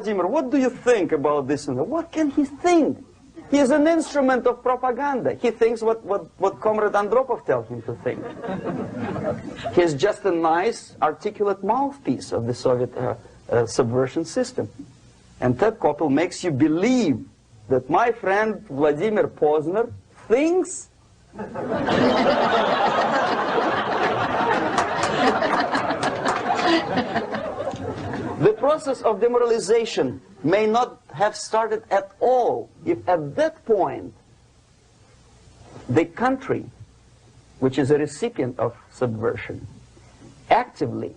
Vladimir, what do you think about this? And what can he think? He is an instrument of propaganda. He thinks what Comrade Andropov tells him to think. He is just a nice, articulate mouthpiece of the Soviet subversion system. And Ted Koppel makes you believe that my friend Vladimir Posner thinks the process of demoralization may not have started at all if at that point the country, which is a recipient of subversion, actively,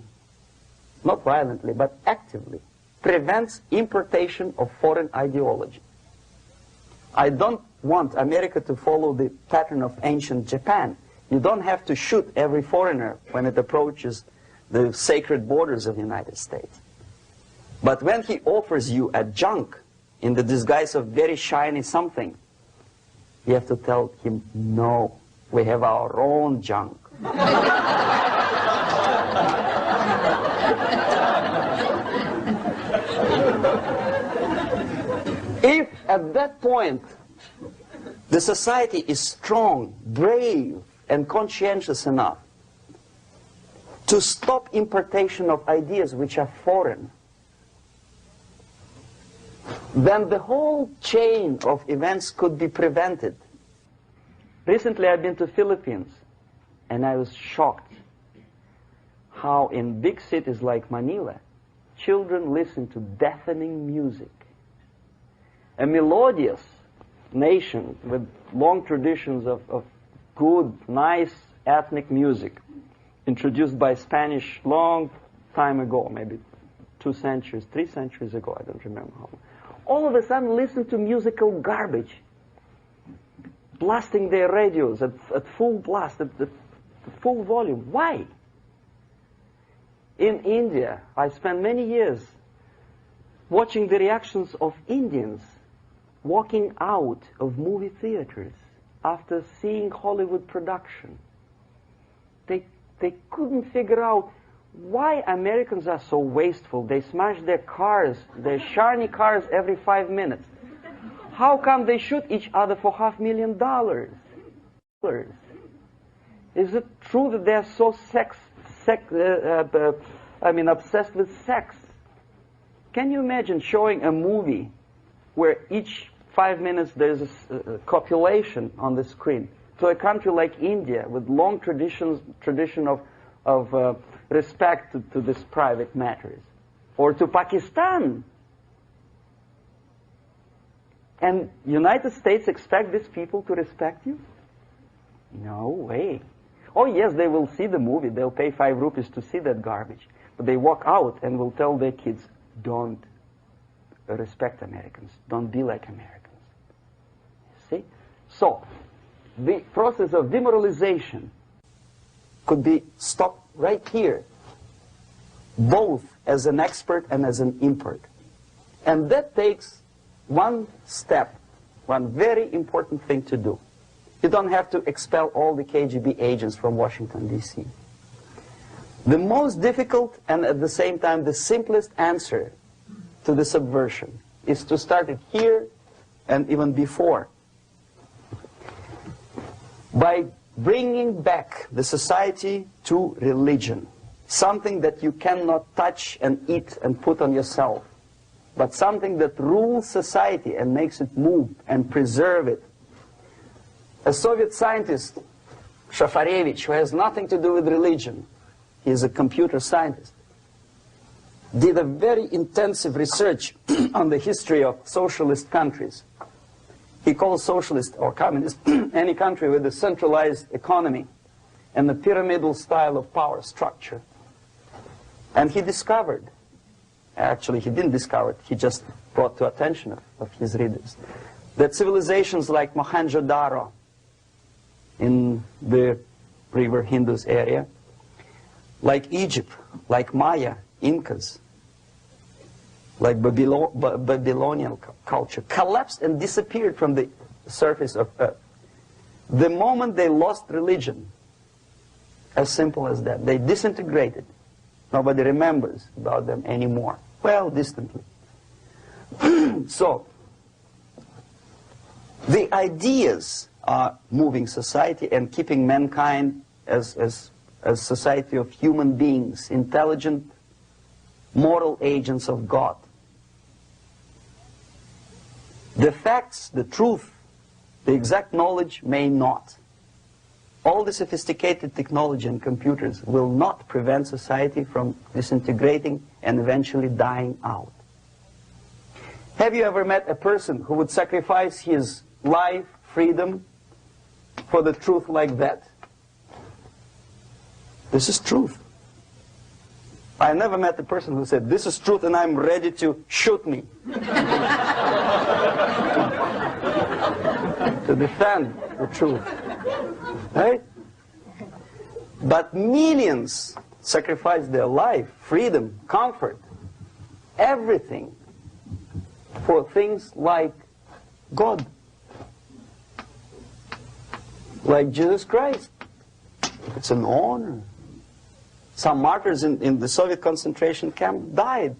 not violently, but actively, prevents importation of foreign ideology. I don't want America to follow the pattern of ancient Japan. You don't have to shoot every foreigner when it approaches the sacred borders of the United States. But when he offers you a junk in the disguise of very shiny something, you have to tell him, no, we have our own junk. If at that point the society is strong, brave, and conscientious enough to stop importation of ideas which are foreign, then the whole chain of events could be prevented. Recently I've been to Philippines, and I was shocked how in big cities like Manila, children listen to deafening music. A melodious nation with long traditions of good, nice ethnic music, introduced by Spanish long time ago, maybe 2 centuries, 3 centuries ago, I don't remember how long. All of a sudden listen to musical garbage, blasting their radios at full blast, at full volume. Why? In India, I spent many years watching the reactions of Indians walking out of movie theaters after seeing Hollywood production. They couldn't figure out why Americans are so wasteful. They smash their cars, their shiny cars, every 5 minutes. How come they shoot each other for $500,000? Is it true that they're so obsessed with sex? Can you imagine showing a movie where each 5 minutes there's a copulation on the screen to a country like India with long tradition of respect to these private matters, or to Pakistan? And United States expect these people to respect you? No way. Oh yes, they will see the movie, they'll pay 5 rupees to see that garbage, but they walk out and will tell their kids, don't respect Americans, don't be like Americans. See? So, the process of demoralization could be stopped right here, both as an expert and as an import. And that takes one step, one very important thing to do. You don't have to expel all the KGB agents from Washington, D.C. The most difficult and at the same time the simplest answer to the subversion is to start it here and even before, by bringing back the society to religion, something that you cannot touch and eat and put on yourself, but something that rules society and makes it move and preserve it. A Soviet scientist, Shafarevich, who has nothing to do with religion, he is a computer scientist, did a very intensive research on the history of socialist countries. He calls socialist or communist any country with a centralized economy and a pyramidal style of power structure. And he discovered, actually he didn't discover it, he just brought to attention of his readers, that civilizations like Mohenjo-Daro in the river Indus area, like Egypt, like Maya, Incas, like Babylonian culture, collapsed and disappeared from the surface of Earth. The moment they lost religion, as simple as that, they disintegrated. Nobody remembers about them anymore. Well, distantly. So, the ideas are moving society and keeping mankind as a society of human beings, intelligent, moral agents of God. The facts, the truth, the exact knowledge may not. All the sophisticated technology and computers will not prevent society from disintegrating and eventually dying out. Have you ever met a person who would sacrifice his life, freedom, for the truth like that? This is truth. I never met a person who said, this is truth and I'm ready to shoot me. To defend the truth. Right? But millions sacrifice their life, freedom, comfort, everything for things like God. Like Jesus Christ. It's an honor. Some martyrs in the Soviet concentration camp died.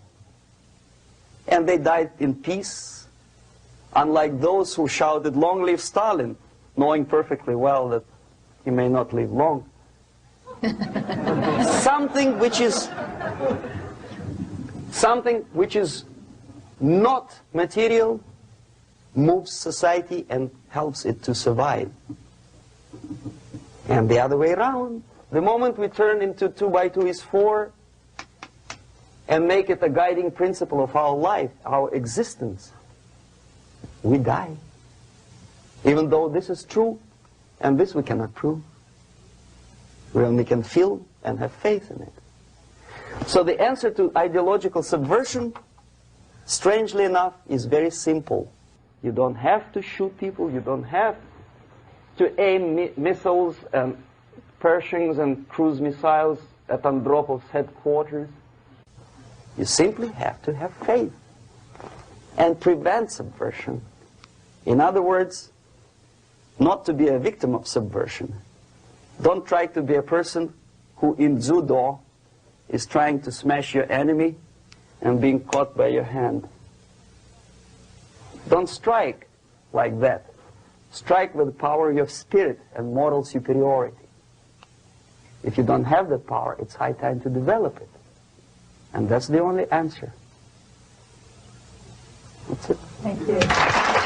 And they died in peace. Unlike those who shouted, "Long live Stalin," knowing perfectly well that he may not live long. Something which is not material moves society and helps it to survive. And the other way around. The moment we turn into 2 by 2 is 4 and make it a guiding principle of our life, our existence, we die. Even though this is true, and this we cannot prove. We only can feel and have faith in it. So the answer to ideological subversion, strangely enough, is very simple. You don't have to shoot people, you don't have to aim missiles and Pershings and cruise missiles at Andropov's headquarters. You simply have to have faith and prevent subversion. In other words, not to be a victim of subversion. Don't try to be a person who in judo is trying to smash your enemy and being caught by your hand. Don't strike like that. Strike with the power of your spirit and moral superiority. If you don't have that power, it's high time to develop it. And that's the only answer. That's it. Thank you.